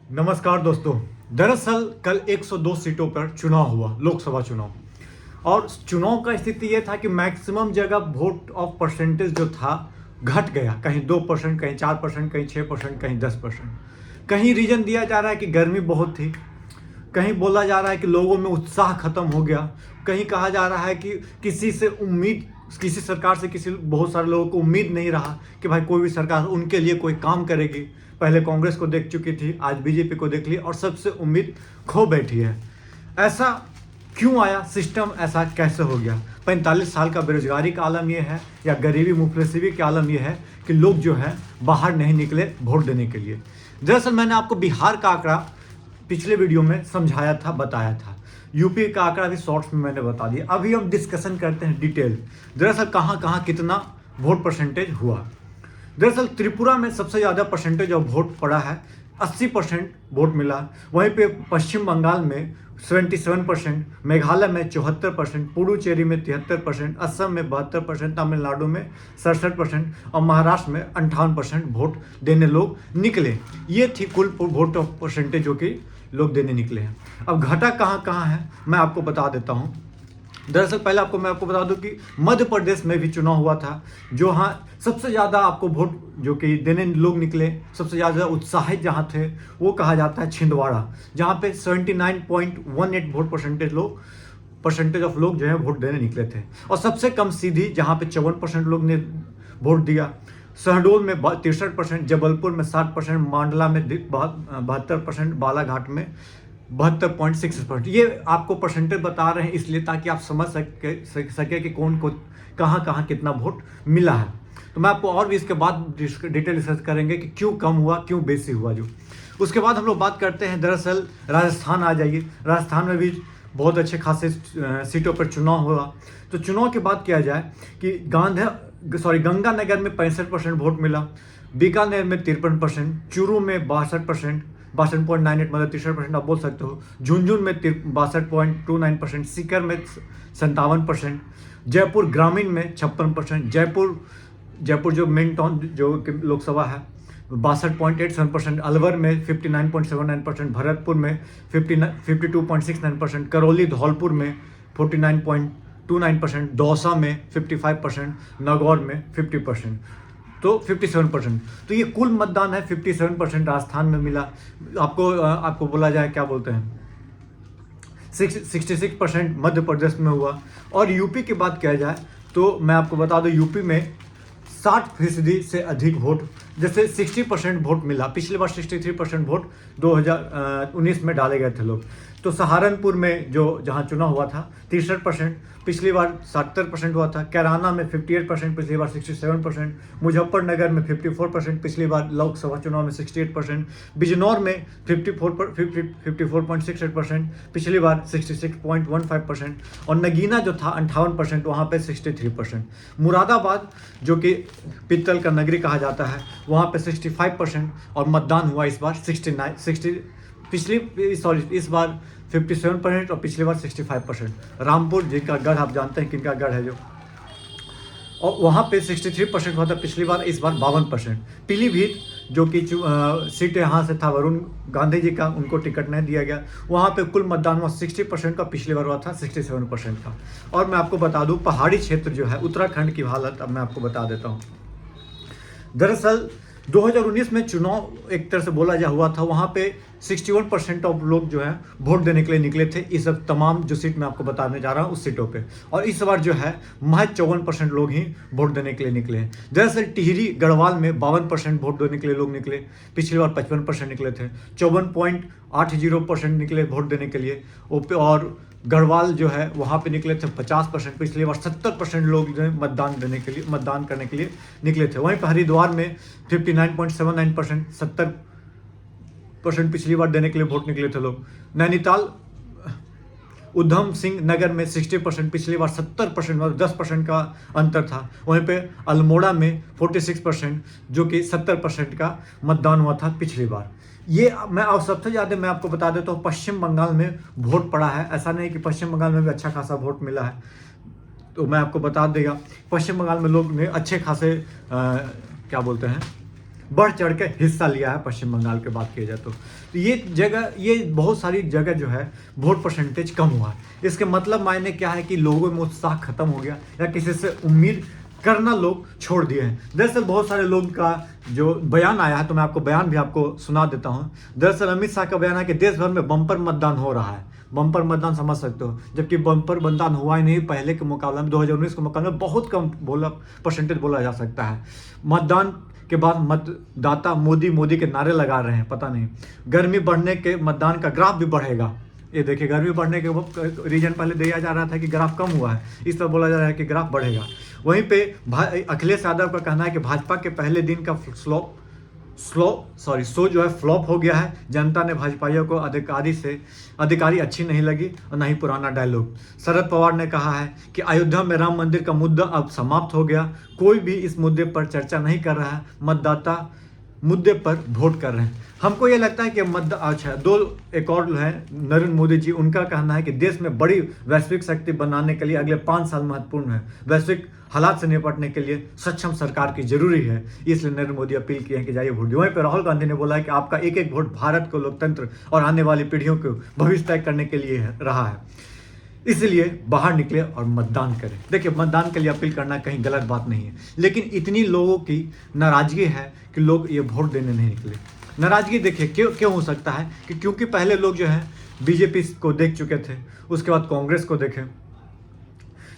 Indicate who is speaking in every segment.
Speaker 1: नमस्कार दोस्तों। दरअसल कल 102 सीटों पर चुनाव हुआ, लोकसभा चुनाव। और चुनाव का स्थिति यह था कि मैक्सिमम जगह वोट ऑफ परसेंटेज जो था घट गया। कहीं 2%, कहीं 4%, कहीं 6%, कहीं 10%। कहीं रीजन दिया जा रहा है कि गर्मी बहुत थी, कहीं बोला जा रहा है कि लोगों में उत्साह खत्म हो गया, कहीं कहा जा रहा है कि किसी सरकार से बहुत सारे लोगों को उम्मीद नहीं रहा कि भाई कोई भी सरकार उनके लिए कोई काम करेगी। पहले कांग्रेस को देख चुकी थी, आज बीजेपी को देख ली और सबसे उम्मीद खो बैठी है। ऐसा क्यों आया? सिस्टम ऐसा कैसे हो गया? 45 साल का बेरोजगारी का आलम यह है या गरीबी मुफलिसी का आलम यह है कि लोग जो है बाहर नहीं निकले वोट देने के लिए। दरअसल मैंने आपको बिहार का आंकड़ा पिछले वीडियो में समझाया था, बताया था। यूपी का आंकड़ा भी शॉर्ट्स में मैंने बता दिया। अभी हम डिस्कशन करते हैं डिटेल, दरअसल कहाँ कहाँ कितना वोट परसेंटेज हुआ। दरअसल त्रिपुरा में सबसे ज़्यादा परसेंटेज ऑफ वोट पड़ा है, 80% वोट मिला। वहीं पे पश्चिम बंगाल में 77%, मेघालय में 74%, पुडुचेरी में 73%, असम में 72%, तमिलनाडु में 67% और महाराष्ट्र में 58% वोट देने लोग निकले। ये थी कुल वोट ऑफ परसेंटेज जो कि लोग देने निकले हैं। अब घटा कहाँ कहाँ है मैं आपको बता देता हूँ। दरअसल पहले मैं आपको बता दूं कि मध्य प्रदेश में भी चुनाव हुआ था, जो हाँ सबसे ज़्यादा आपको वोट जो कि देने लोग निकले, सबसे ज़्यादा उत्साहित जहाँ थे वो कहा जाता है छिंदवाड़ा, जहाँ पे 79.18 वोट परसेंटेज ऑफ लोग जो है वोट देने निकले थे। और सबसे कम सीधी जहाँ पे 54% लोग ने वोट दिया। शहडोल में 63%, जबलपुर में 60%, मांडला में 72%, बालाघाट में 72.6%। ये आपको परसेंटेज बता रहे हैं इसलिए ताकि आप समझ सके कि कौन को कहाँ कहाँ कितना वोट मिला है। तो मैं आपको और भी इसके बाद डिटेल डिस्कस करेंगे कि क्यों कम हुआ, क्यों बेसी हुआ। जो उसके बाद हम लोग बात करते हैं, दरअसल राजस्थान आ जाइए। राजस्थान में भी बहुत अच्छे खासे सीटों पर चुनाव हुआ। तो चुनाव की बात किया जाए कि गंगानगर में 65% वोट मिला, बीकानेर में 53%, चूरू में 62%, 62.98 मतलब 63% आप बोल सकते हो, झुंझुनू में 62.29%, सीकर में 57%, जयपुर ग्रामीण में 56%, जयपुर जो मेन टाउन जो लोकसभा है 62.87%, अलवर में 59.79%, भरतपुर में 52.69%, करौली धौलपुर में 49.29%, दौसा में 55%, नागौर में 50%, तो 57%। तो ये कुल मतदान है 57% राजस्थान में मिला। आपको बोला जाए क्या बोलते हैं 66% मध्य प्रदेश में हुआ। और यूपी की बात किया जाए तो मैं आपको बता दूं यूपी में 60% से अधिक वोट, जैसे 60% वोट मिला। पिछली बार 63% वोट 2019 में डाले गए थे लोग। तो सहारनपुर में जहां चुनाव हुआ था 63%, पिछली बार 70% हुआ था। कैराना में 58%, पिछली बार 67%, मुजफ्फरनगर में 54%, पिछली बार लोकसभा चुनाव में 68%, बिजनौर में 54.68%, पिछली बार 66.15%, और नगीना जो था 58%, वहाँ पे 63%। मुरादाबाद जो कि पित्तल का नगरी कहा जाता है, वहाँ पे 65% और मतदान हुआ इस बार इस बार 57% और पिछली बार 65%। रामपुर जिनका गढ़ आप जानते हैं किनका गढ़ है जो, और वहाँ पे 63% हुआ था पिछली बार, इस बार 52%। पीलीभीत जो कि सीट यहाँ से था वरुण गांधी जी का, उनको टिकट नहीं दिया गया, वहाँ पे कुल मतदान हुआ 60% का, पिछली बार हुआ था 67% का। और मैं आपको बता दूँ पहाड़ी क्षेत्र जो है उत्तराखंड की हालत अब मैं आपको बता देता हूँ। दरअसल 2019 में चुनाव एक तरह से बोला जा हुआ था, वहाँ पे 61% ऑफ लोग जो है वोट देने के लिए निकले थे। इस सब तमाम जो सीट मैं आपको बताने जा रहा हूँ उस सीटों पे। और इस बार जो है महज 54% लोग ही वोट देने के लिए निकले हैं। दरअसल टिहरी गढ़वाल में 52% वोट देने के लिए लोग निकले, पिछली बार 55% निकले थे। 54.80% निकले वोट देने के लिए। और गढ़वाल जो है वहाँ पे निकले थे 50%, पिछली बार 70% लोग जो है मतदान करने के लिए निकले थे। वहीं पर हरिद्वार में 59.79%, 70% पिछली बार देने के लिए वोट निकले थे लोग। नैनीताल उधम सिंह नगर में 60%, पिछली बार 70%, मतलब 10% का अंतर था। वहीं पे अल्मोड़ा में 46%, जो कि 70% का मतदान हुआ था पिछली बार। ये और सबसे ज़्यादा मैं आपको बता देता हूँ पश्चिम बंगाल में वोट पड़ा है। ऐसा नहीं कि पश्चिम बंगाल में भी अच्छा खासा वोट मिला है, तो मैं आपको बता देगा पश्चिम बंगाल में लोग ने अच्छे खासे क्या बोलते हैं बढ़ चढ़ के हिस्सा लिया है पश्चिम बंगाल की बात की जाए तो ये बहुत सारी जगह जो है वोट परसेंटेज कम हुआ है। इसके मतलब मायने क्या है कि लोगों में उत्साह खत्म हो गया या किसी से उम्मीद करना लोग छोड़ दिए हैं। दरअसल बहुत सारे लोग का जो बयान आया है, तो मैं आपको बयान भी आपको सुना देता हूँ। दरअसल अमित शाह का बयान है कि देश भर में बम्पर मतदान हो रहा है। बम्पर मतदान समझ सकते हो, जबकि बम्पर मतदान हुआ ही नहीं। पहले के मुकाबले में 2019 के मुकाबले में बहुत कम परसेंटेज बोला जा सकता है। मतदान के बाद मतदाता मोदी मोदी के नारे लगा रहे हैं, पता नहीं गर्मी बढ़ने के मतदान का ग्राफ भी बढ़ेगा। ये देखिए, गर्मी बढ़ने के रीजन पहले दिया जा रहा था कि ग्राफ कम हुआ है, इस तरह बोला जा रहा है कि ग्राफ बढ़ेगा। वहीं पे अखिलेश यादव का कहना है कि भाजपा के पहले दिन का शो जो है फ्लॉप हो गया है। जनता ने भाजपाइयों को अधिकारी अच्छी नहीं लगी और नहीं पुराना डायलॉग। शरद पवार ने कहा है कि अयोध्या में राम मंदिर का मुद्दा अब समाप्त हो गया, कोई भी इस मुद्दे पर चर्चा नहीं कर रहा है, मतदाता मुद्दे पर वोट कर रहे हैं। हमको ये लगता है कि एक और है नरेंद्र मोदी जी, उनका कहना है कि देश में बड़ी वैश्विक शक्ति बनाने के लिए अगले 5 साल महत्वपूर्ण है। वैश्विक हालात से निपटने के लिए सक्षम सरकार की जरूरी है, इसलिए नरेंद्र मोदी अपील किए हैं कि जाइए वोट दिए। वहीं पर राहुल गांधी ने बोला है कि आपका एक एक वोट भारत को, लोकतंत्र और आने वाली पीढ़ियों को भविष्य तय करने के लिए रहा है, इसलिए बाहर निकले और मतदान करें। देखिए, मतदान के लिए अपील करना कहीं गलत बात नहीं है, लेकिन इतनी लोगों की नाराजगी है कि लोग ये वोट देने नहीं निकले। नाराजगी देखिए क्यों हो सकता है कि क्योंकि पहले लोग जो है बीजेपी को देख चुके थे, उसके बाद कांग्रेस को देखे।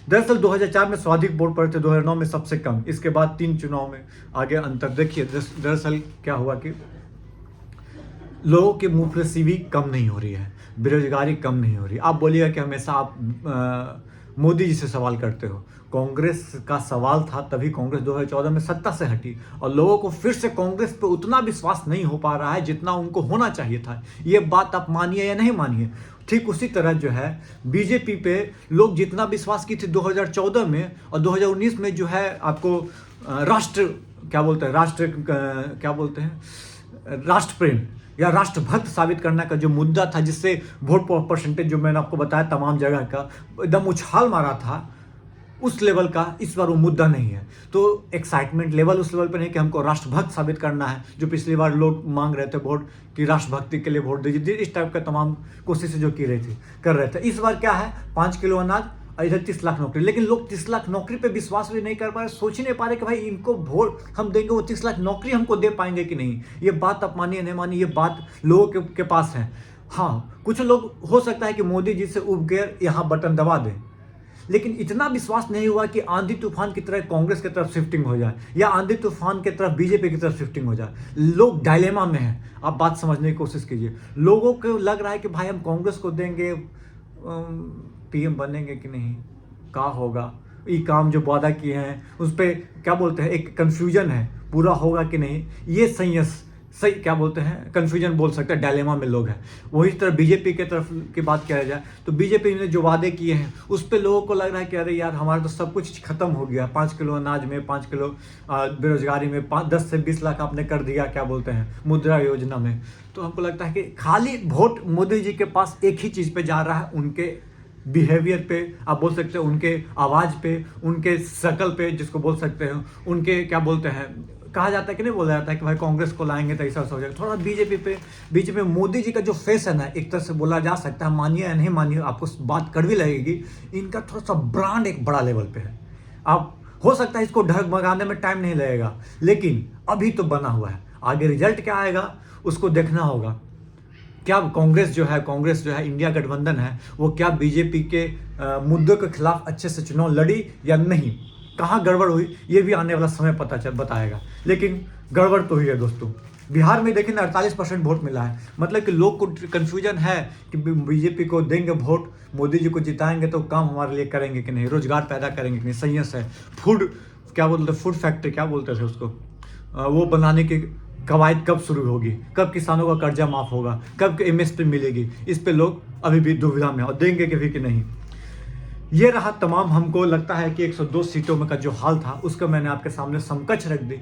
Speaker 1: दरअसल 2004 में सर्वाधिक वोट पड़े थे, 2009 में सबसे कम, इसके बाद 3 चुनाव में आगे अंतर। देखिए दरअसल क्या हुआ कि लोगों के मुफलसी भी कम नहीं हो रही है, बेरोजगारी कम नहीं हो रही। आप बोलिएगा कि हमेशा आप मोदी जी से सवाल करते हो। कांग्रेस का सवाल था, तभी कांग्रेस 2014 में सत्ता से हटी और लोगों को फिर से कांग्रेस पे उतना विश्वास नहीं हो पा रहा है जितना उनको होना चाहिए था। ये बात आप मानिए या नहीं मानिए। ठीक उसी तरह जो है बीजेपी पे लोग जितना विश्वास की थी 2014 में और 2019 में जो है आपको राष्ट्रप्रेम या राष्ट्रभक्त साबित करने का जो मुद्दा था, जिससे वोट परसेंटेज जो मैंने आपको बताया तमाम जगह का एकदम उछाल मारा था, उस लेवल का इस बार वो मुद्दा नहीं है। तो एक्साइटमेंट लेवल उस लेवल पे नहीं कि हमको राष्ट्रभक्त साबित करना है, जो पिछली बार लोग मांग रहे थे वोट कि राष्ट्रभक्ति के लिए वोट दीजिए, इस टाइप का तमाम कोशिशें जो कर रहे थे। इस बार क्या है, 5 किलो अनाज और इधर 30 लाख नौकरी। लेकिन लोग 30 लाख नौकरी पे विश्वास भी नहीं कर पा रहे, सोच ही नहीं पा रहे कि भाई इनको वोट हम देंगे, वो 30 लाख नौकरी हमको दे पाएंगे कि नहीं। ये बात आप मानिए नहीं मानिए, ये बात लोगों के पास है। हाँ, कुछ लोग हो सकता है कि मोदी जी से उब गए यहाँ बटन दबा दें, लेकिन इतना विश्वास नहीं हुआ कि आंधी तूफान की तरह कांग्रेस की तरफ शिफ्टिंग हो जाए या आंधी तूफान की तरफ बीजेपी की तरफ शिफ्टिंग हो जाए। लोग डायलेमा में हैं, आप बात समझने की कोशिश कीजिए। लोगों को लग रहा है कि भाई हम कांग्रेस को देंगे, पीएम बनेंगे कि नहीं, क्या होगा, ये काम जो वादा किए हैं उस पर क्या बोलते हैं, एक कन्फ्यूजन है, पूरा होगा कि नहीं, ये सही क्या बोलते हैं, कन्फ्यूजन बोल सकते हैं, डायलेमा में लोग हैं। वही तरह बीजेपी के तरफ की बात किया जाए तो बीजेपी ने जो वादे किए हैं उस पर लोगों को लग रहा है कि अरे यार हमारा तो सब कुछ खत्म हो गया। 5 किलो अनाज में, 5 किलो बेरोजगारी में, 10 से 20 लाख आपने कर दिया, क्या बोलते हैं, मुद्रा योजना में। तो हमको लगता है कि खाली वोट मोदी जी के पास एक ही चीज़ पे जा रहा है, उनके बिहेवियर पे, आप बोल सकते हो उनके आवाज़ पे, उनके शकल पे, जिसको बोल सकते हो उनके क्या बोलते हैं, कहा जाता है कि नहीं बोला जाता है कि भाई कांग्रेस को लाएंगे तो ऐसा हो जाएगा। थोड़ा बीजेपी में मोदी जी का जो फेस है ना, एक तरह से बोला जा सकता है, मानिए या नहीं मानिए, आपको बात कड़वी लगेगी, इनका थोड़ा सा ब्रांड एक बड़ा लेवल पे है। आप हो सकता है इसको ढगमगाने में टाइम नहीं लगेगा, लेकिन अभी तो बना हुआ है, आगे रिजल्ट क्या आएगा उसको देखना होगा। क्या कांग्रेस जो है इंडिया गठबंधन है, वो क्या बीजेपी के मुद्दों के खिलाफ अच्छे से चुनाव लड़ी या नहीं, कहाँ गड़बड़ हुई, ये भी आने वाला समय बताएगा। लेकिन गड़बड़ तो हुई है दोस्तों। बिहार में देखिए ना 48% वोट मिला है, मतलब कि लोग को कन्फ्यूजन है कि बीजेपी को देंगे वोट, मोदी जी को जिताएंगे तो काम हमारे लिए करेंगे कि नहीं, रोजगार पैदा करेंगे कि नहीं। संयस है, फूड फैक्ट्री क्या बोलते थे उसको, वो बनाने की कवायद कब शुरू होगी, कब किसानों का कर्जा माफ होगा, कब MSP मिलेगी, इस पे लोग अभी भी दुविधा में और देंगे कभी कि नहीं। ये रहा तमाम, हमको लगता है कि 102 सीटों में का जो हाल था उसका मैंने आपके सामने समकक्ष रख दी।